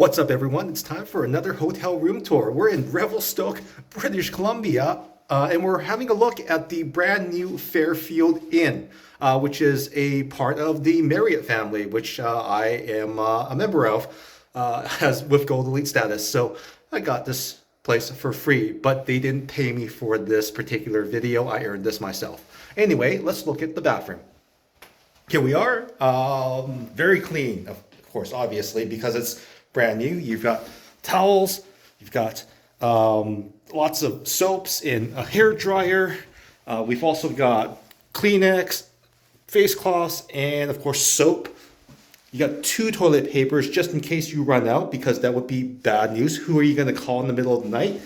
What's up, everyone? It's time for another hotel room tour. We're in Revelstoke, British Columbia, and we're having a look at the brand new Fairfield Inn, which is a part of the Marriott family, which I am a member of, as with Gold Elite status. So I got this place for free, but they didn't pay me for this particular video. I earned this myself. Anyway, let's look at the bathroom. Here we are. Very clean, of course, obviously, because it's brand new. You've got towels, you've got lots of soaps in a hair dryer. We've also got Kleenex, face cloths, and of course soap. You got 2 toilet papers just in case you run out, because that would be bad news. Who are you going to call in the middle of the night?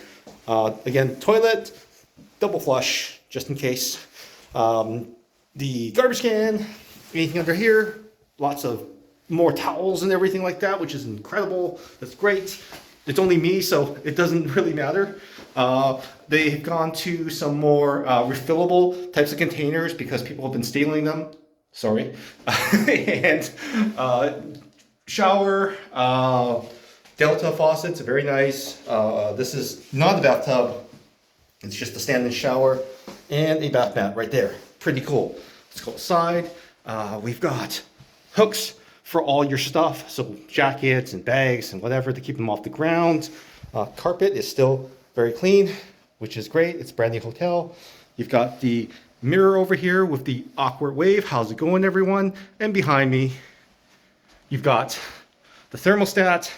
Again, toilet, double flush, just in case. The garbage can, anything under here, lots of more towels and everything like that, which is incredible. That's great. It's only me, so it doesn't really matter. They've gone to some more refillable types of containers because people have been stealing them. Sorry. And shower, Delta faucets, very nice. This is not a bathtub. It's just a stand-in shower and a bath mat right there. Pretty cool. Let's go outside. We've got hooks for all your stuff, so jackets and bags and whatever, to keep them off the ground. Carpet is still very clean, which is great. It's a brand new hotel. You've got the mirror over here with the awkward wave. How's it going, everyone? And behind me, you've got the thermostat.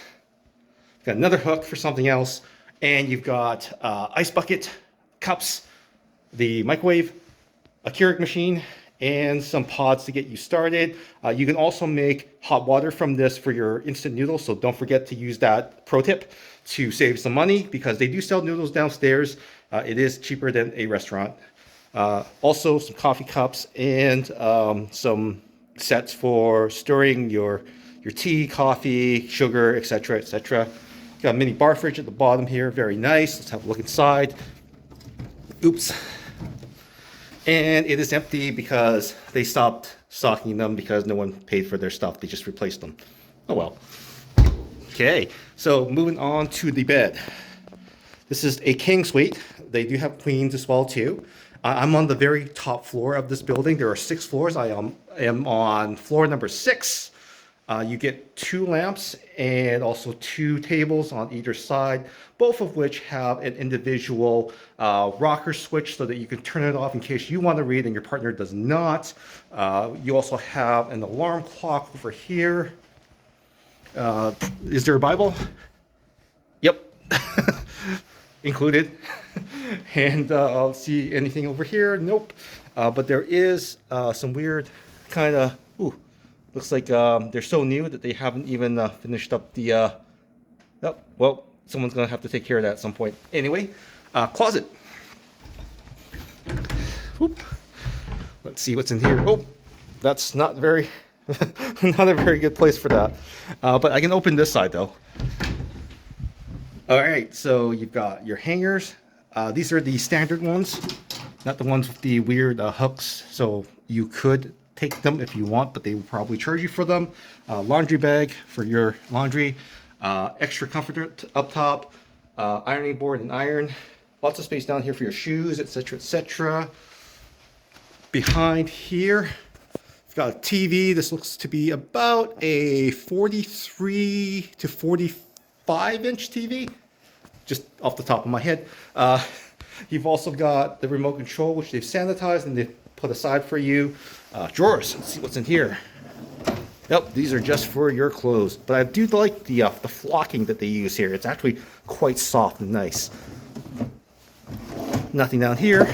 You've got another hook for something else, and you've got ice bucket, cups, the microwave, a Keurig machine, and some pods to get you started. You can also make hot water from this for your instant noodles, so don't forget to use that pro tip to save some money, because they do sell noodles downstairs. It is cheaper than a restaurant. Also some coffee cups and some sets for stirring your tea, coffee, sugar, etc., etc. Got a mini bar fridge at the bottom here, very nice. Let's have a look inside. Oops. And it is empty because they stopped stocking them because no one paid for their stuff. They just replaced them. Oh well. Okay, so moving on to the bed. This is a king suite. They do have queens as well too. I'm on the very top floor of this building. There are 6 floors. I am on floor number 6. You get 2 lamps and also 2 tables on either side, both of which have an individual rocker switch so that you can turn it off in case you want to read and your partner does not. You also have an alarm clock over here. Is there a Bible? Yep. Included. And I'll see anything over here. Nope. But there is some weird kind of... Looks like they're so new that they haven't even finished up the... Oh, well, someone's going to have to take care of that at some point. Anyway, closet. Whoop. Let's see what's in here. Oh, that's not very... not a very good place for that. But I can open this side, though. All right, so you've got your hangers. These are the standard ones, not the ones with the weird hooks. So you could take them if you want, but they will probably charge you for them. Laundry bag for your laundry, extra comforter up top, ironing board and iron, lots of space down here for your shoes, etc., etc. Behind here, you've got a TV. This looks to be about a 43 to 45 inch TV, just off the top of my head. You've also got the remote control, which they've sanitized and they've put aside for you. Drawers. Let's see what's in here. Yep, these are just for your clothes. But I do like the flocking that they use here. It's actually quite soft and nice. Nothing down here.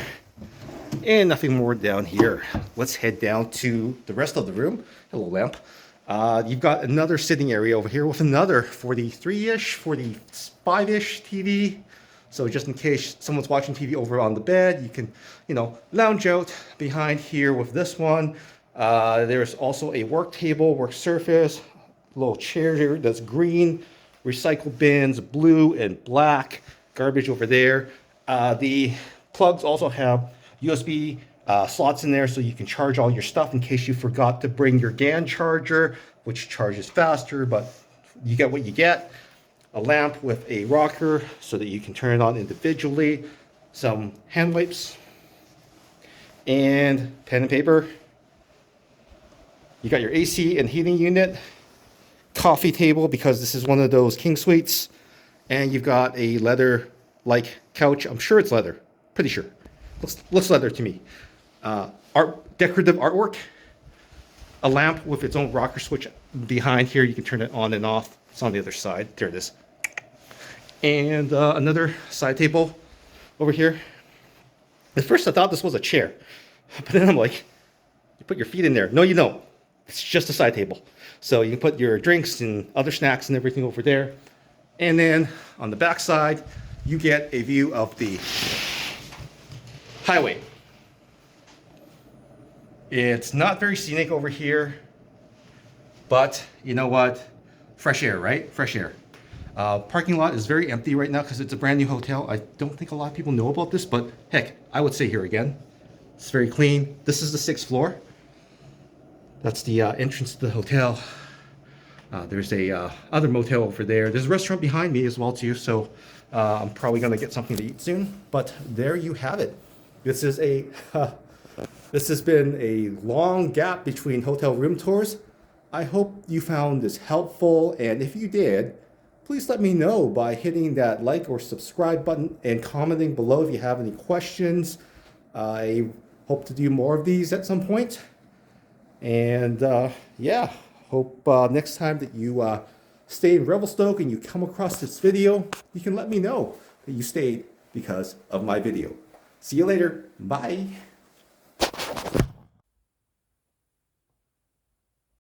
And nothing more down here. Let's head down to the rest of the room. Hello, lamp. You've got another sitting area over here with another 43-ish, 45-ish TV. So just in case someone's watching TV over on the bed, you can, lounge out behind here with this one. There's also a work table, work surface, little chair here that's green, recycle bins, blue and black, garbage over there. The plugs also have USB slots in there so you can charge all your stuff in case you forgot to bring your GAN charger, which charges faster, but you get what you get. a lamp with a rocker so that you can turn it on individually, some hand wipes, and pen and paper. You got your AC and heating unit, coffee table because this is one of those king suites, and you've got a leather-like couch. I'm sure it's leather, pretty sure. Looks leather to me. Decorative artwork, a lamp with its own rocker switch behind here. You can turn it on and off. It's on the other side. There it is. And another side table over here. At first I thought this was a chair, but then I'm like, you put your feet in there. No, you don't. It's just a side table. So you can put your drinks and other snacks and everything over there. And then on the back side, you get a view of the highway. It's not very scenic over here, but you know what? Fresh air, right? Fresh air. Parking lot is very empty right now because it's a brand new hotel. I don't think a lot of people know about this, but heck, I would stay here again. It's very clean. This is the 6th floor. That's the entrance to the hotel. There's a other motel over there. There's a restaurant behind me as well too, so I'm probably gonna get something to eat soon. But there you have it. This is a this has been a long gap between hotel room tours. I hope you found this helpful, and if you did, please let me know by hitting that like or subscribe button and commenting below if you have any questions. I hope to do more of these at some point. And yeah, hope next time that you stay in Revelstoke and you come across this video, you can let me know that you stayed because of my video. See you later. Bye.